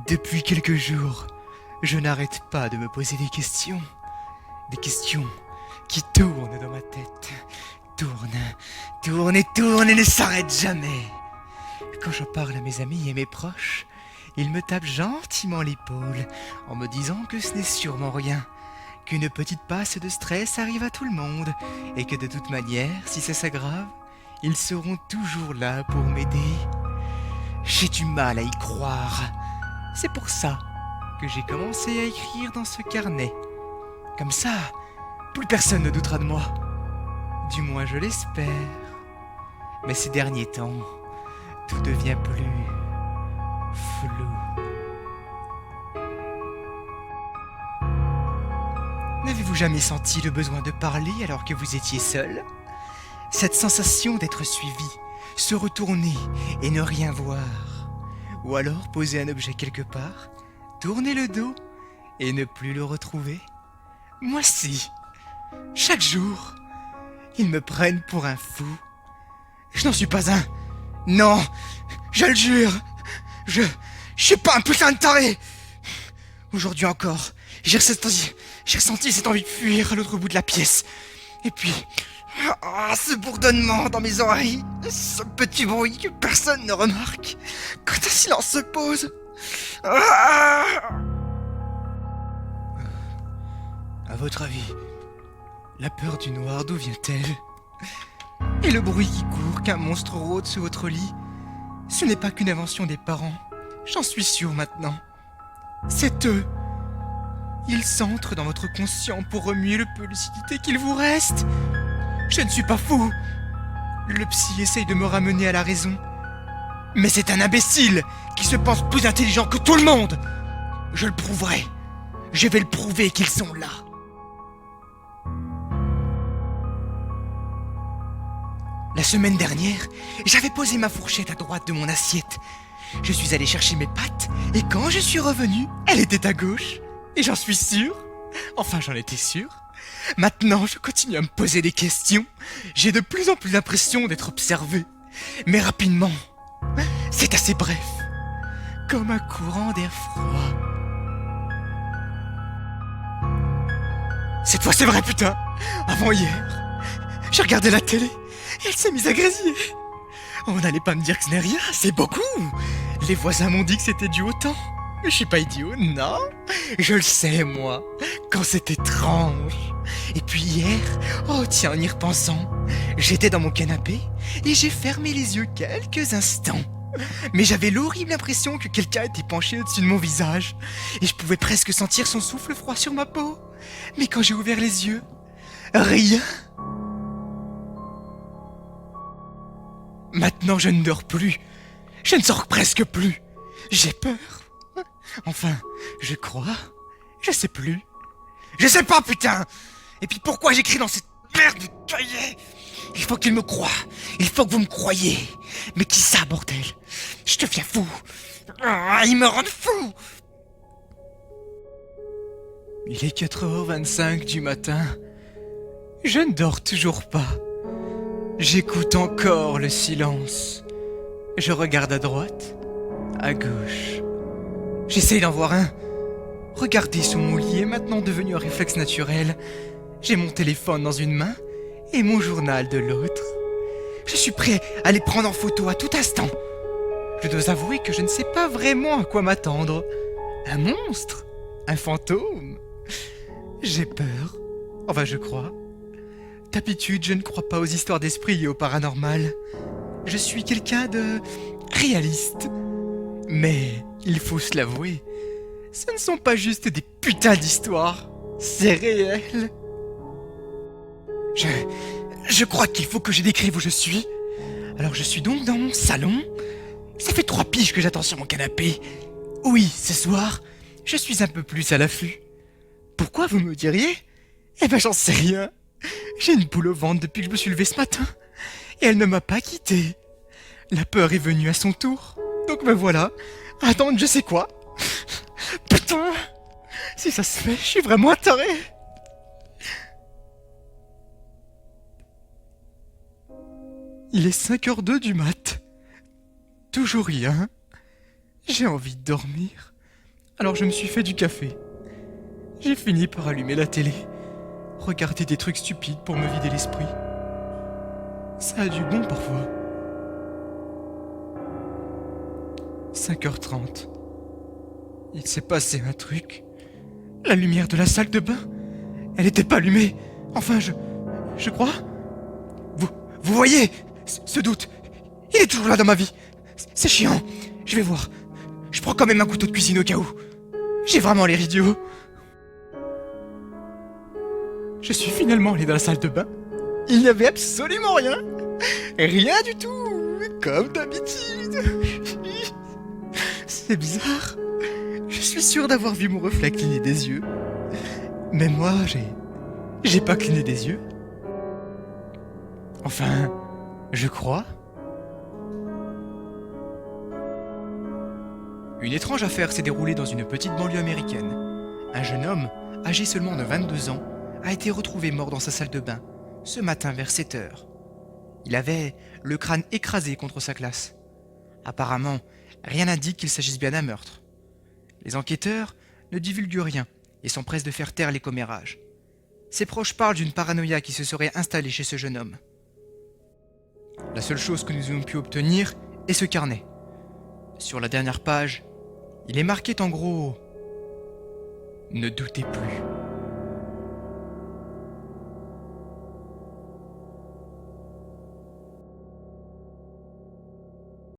Depuis quelques jours, je n'arrête pas de me poser des questions. Des questions qui tournent dans ma tête. Tournent et ne s'arrêtent jamais. Quand je parle à mes amis et mes proches, ils me tapent gentiment l'épaule en me disant que ce n'est sûrement rien, qu'une petite passe de stress arrive à tout le monde et que de toute manière, si ça s'aggrave, ils seront toujours là pour m'aider. J'ai du mal à y croire. C'est pour ça que j'ai commencé à écrire dans ce carnet. Comme ça, plus personne ne doutera de moi. Du moins je l'espère. Mais ces derniers temps, tout devient plus flou. N'avez-vous jamais senti le besoin de parler alors que vous étiez seul? Cette sensation d'être suivi, se retourner et ne rien voir. Ou alors poser un objet quelque part, tourner le dos et ne plus le retrouver. Moi si, chaque jour, ils me prennent pour un fou. Je n'en suis pas un. Non, je le jure. Je suis pas un putain de taré. Aujourd'hui encore, j'ai ressenti cette envie de fuir à l'autre bout de la pièce. Et puis, ce bourdonnement dans mes oreilles, ce petit bruit que personne ne remarque quand un silence se pose. À votre avis, la peur du noir, d'où vient-elle? Et le bruit qui court qu'un monstre rôde sous votre lit, ce n'est pas qu'une invention des parents, j'en suis sûr maintenant. C'est eux. Ils s'entrent dans votre conscient pour remuer le peu de lucidité qu'il vous reste. Je ne suis pas fou. Le psy essaye de me ramener à la raison. Mais c'est un imbécile qui se pense plus intelligent que tout le monde. Je le prouverai. Je vais le prouver qu'ils sont là. La semaine dernière, j'avais posé ma fourchette à droite de mon assiette. Je suis allé chercher mes pâtes et quand je suis revenu, elle était à gauche. Et j'en suis sûr. Enfin, j'en étais sûr. Maintenant, je continue à me poser des questions. J'ai de plus en plus l'impression d'être observé. Mais rapidement, c'est assez bref. Comme un courant d'air froid. Cette fois, c'est vrai, putain. Avant hier, j'ai regardé la télé et elle s'est mise à grésiller. On n'allait pas me dire que ce n'est rien, c'est beaucoup. Les voisins m'ont dit que c'était dû au temps. Je suis pas idiot, non. Je le sais, moi, quand c'est étrange. Et puis hier, oh tiens, en y repensant, j'étais dans mon canapé et j'ai fermé les yeux quelques instants. Mais j'avais l'horrible impression que quelqu'un était penché au-dessus de mon visage et je pouvais presque sentir son souffle froid sur ma peau. Mais quand j'ai ouvert les yeux, rien. Maintenant, je ne dors plus. Je ne sors presque plus. J'ai peur. Enfin, je crois. Je sais plus. Je sais pas, putain. Et puis pourquoi j'écris dans cette merde de cahier? Il faut qu'il me croie. Il faut que vous me croyiez. Mais qui ça, bordel? Je deviens fou. Ils me rendent fou. Il est 4h25 du matin. Je ne dors toujours pas. J'écoute encore le silence. Je regarde à droite, à gauche. J'essaye d'en voir un. Regarder sous mon lit est maintenant devenu un réflexe naturel. J'ai mon téléphone dans une main et mon journal de l'autre. Je suis prêt à les prendre en photo à tout instant. Je dois avouer que je ne sais pas vraiment à quoi m'attendre. Un monstre? Un fantôme? J'ai peur. Enfin, je crois. D'habitude, je ne crois pas aux histoires d'esprit et au paranormal. Je suis quelqu'un de réaliste. Mais, il faut se l'avouer, ce ne sont pas juste des putains d'histoires. C'est réel. Je crois qu'il faut que je décrive où je suis. Alors je suis donc dans mon salon. Ça fait 3 piges que j'attends sur mon canapé. Oui, ce soir, je suis un peu plus à l'affût. Pourquoi, vous me diriez? Eh ben, j'en sais rien. J'ai une boule au ventre depuis que je me suis levé ce matin. Et elle ne m'a pas quitté. La peur est venue à son tour. Donc me voilà, à attendre je sais quoi. Putain, si ça se fait, je suis vraiment un taré. Il est 5h02 du mat. Toujours rien. J'ai envie de dormir. Alors je me suis fait du café. J'ai fini par allumer la télé. Regarder des trucs stupides pour me vider l'esprit. Ça a du bon parfois. 5h30. Il s'est passé un truc. La lumière de la salle de bain, elle était pas allumée. Enfin, je crois. Vous voyez, ce doute, il est toujours là dans ma vie. C'est chiant. Je vais voir. Je prends quand même un couteau de cuisine au cas où. J'ai vraiment l'air idiot. Je suis finalement allé dans la salle de bain. Il n'y avait absolument rien. Rien du tout. Comme d'habitude. C'est bizarre. Je suis sûr d'avoir vu mon reflet cligner des yeux. Mais moi, j'ai pas cligné des yeux. Enfin, je crois. Une étrange affaire s'est déroulée dans une petite banlieue américaine. Un jeune homme, âgé seulement de 22 ans, a été retrouvé mort dans sa salle de bain, ce matin vers 7h. Il avait le crâne écrasé contre sa glace. Apparemment, rien n'indique qu'il s'agisse bien d'un meurtre. Les enquêteurs ne divulguent rien et s'empressent de faire taire les commérages. Ses proches parlent d'une paranoïa qui se serait installée chez ce jeune homme. La seule chose que nous avons pu obtenir est ce carnet. Sur la dernière page, il est marqué en gros « Ne doutez plus ».